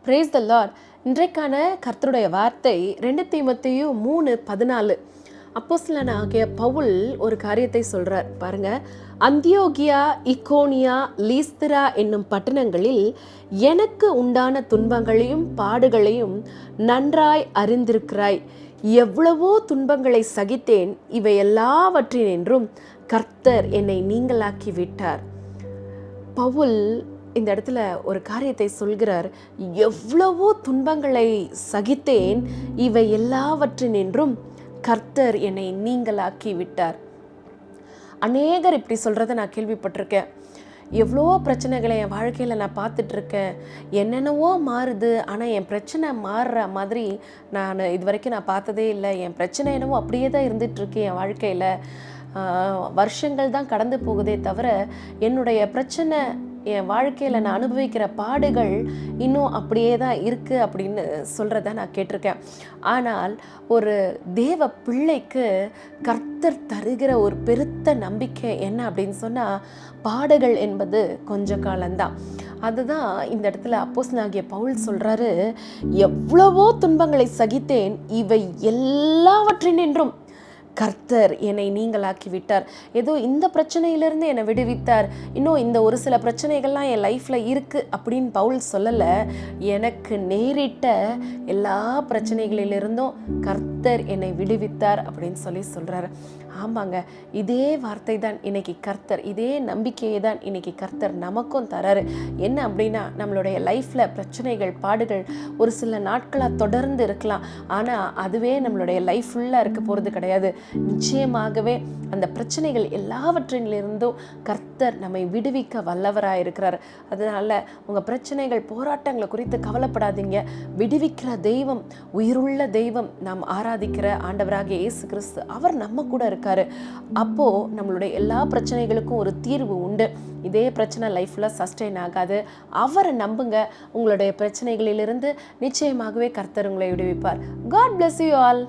Brace த Lord. இன்றைக்கான கர்த்தருடைய வார்த்தை 2 தீமோத்தேயு 3:14. அப்போஸ்தலனாகிய பவுல் ஒரு காரியத்தை சொல்றார் பாருங்க. அந்தியோகியா, இக்கோனியா, லீஸ்திரா என்னும் பட்டணங்களில் எனக்கு உண்டான துன்பங்களையும் பாடுகளையும் நன்றாய் அறிந்திருக்கிறாய். எவ்வளவோ துன்பங்களை சகித்தேன், இவை எல்லாவற்றினின்றும் கர்த்தர் என்னை நீங்களாக்கி விட்டார். பவுல் இந்த இடத்துல ஒரு காரியத்தை சொல்கிறார். எவ்வளவோ துன்பங்களை சகித்தேன், இவை எல்லாவற்றினின்றும் கர்த்தர் என்னை நீங்களாக்கி விட்டார். அநேகர் இப்படி சொல்கிறத நான் கேள்விப்பட்டிருக்கேன். எவ்வளோ பிரச்சனைகளை என் வாழ்க்கையில் நான் பார்த்துட்ருக்கேன், என்னென்னவோ மாறுது, ஆனால் என் பிரச்சனை மாறுற மாதிரி நான் இது வரைக்கும் நான் பார்த்ததே இல்லை. என் பிரச்சனை என்னவோ அப்படியே தான் இருந்துகிட்ருக்கு. என் வாழ்க்கையில் வருஷங்கள் தான் கடந்து போகுதே தவிர என்னுடைய பிரச்சனை, என் வாழ்க்கையில் நான் அனுபவிக்கிற பாடுகள் இன்னும் அப்படியே தான் இருக்குது அப்படின்னு சொல்கிறத நான் கேட்டிருக்கேன். ஆனால் ஒரு தேவ பிள்ளைக்கு கர்த்தர் தருகிற ஒரு பெருத்த நம்பிக்கை என்ன அப்படின்னு சொன்னால், பாடுகள் என்பது கொஞ்ச காலம்தான். அதுதான் இந்த இடத்துல அப்போஸ்தலனாகிய பவுல் சொல்கிறாரு, எவ்வளவோ துன்பங்களை சகித்தேன், இவை எல்லாவற்றினின்றும் கர்த்தர் என்னை நீங்களாக்கி விட்டார். ஏதோ இந்த பிரச்சனையிலிருந்து என்னை விடுவித்தார், இன்னும் இந்த ஒரு சில பிரச்சனைகள்லாம் என் லைஃப்பில் இருக்குது அப்படின்னு பவுல் சொல்லலை. எனக்கு நேரிட்ட எல்லா பிரச்சனைகளிலிருந்தும் கர்த்தர் என்னை விடுவித்தார் அப்படின்னு சொல்கிறாரு. ஆமாங்க, இதே வார்த்தை தான் இன்னைக்கு கர்த்தர், இதே நம்பிக்கையை தான் இன்னைக்கு கர்த்தர் நமக்கும் தராரு. என்ன அப்படின்னா, நம்மளுடைய லைஃப்பில் பிரச்சனைகள், பாடுகள் ஒரு சில நாட்களாக தொடர்ந்து இருக்கலாம், ஆனால் அதுவே நம்மளுடைய லைஃப் ஃபுல்லாக இருக்க போகிறது கிடையாது. நிச்சயமாகவே அந்த பிரச்சனைகள் எல்லாவற்றிலிருந்தும் கர்த்தர் நம்மை விடுவிக்க வல்லவராக இருக்கிறார். அதனால உங்கள் பிரச்சனைகள், போராட்டங்களை குறித்து கவலைப்படாதீங்க. விடுவிக்கிற தெய்வம், உயிருள்ள தெய்வம், நாம் ஆராதிக்கிற ஆண்டவராகிய இயேசு கிறிஸ்து, அவர் நம்ம கூட இருக்காரு. அப்போ நம்மளுடைய எல்லா பிரச்சனைகளுக்கும் ஒரு தீர்வு உண்டு. இதே பிரச்சனை லைஃப்ல சஸ்டெயின் ஆகாது. அவரை நம்புங்க. உங்களுடைய பிரச்சனைகளிலிருந்து நிச்சயமாகவே கர்த்தர் உங்களை விடுவிப்பார். God bless you all.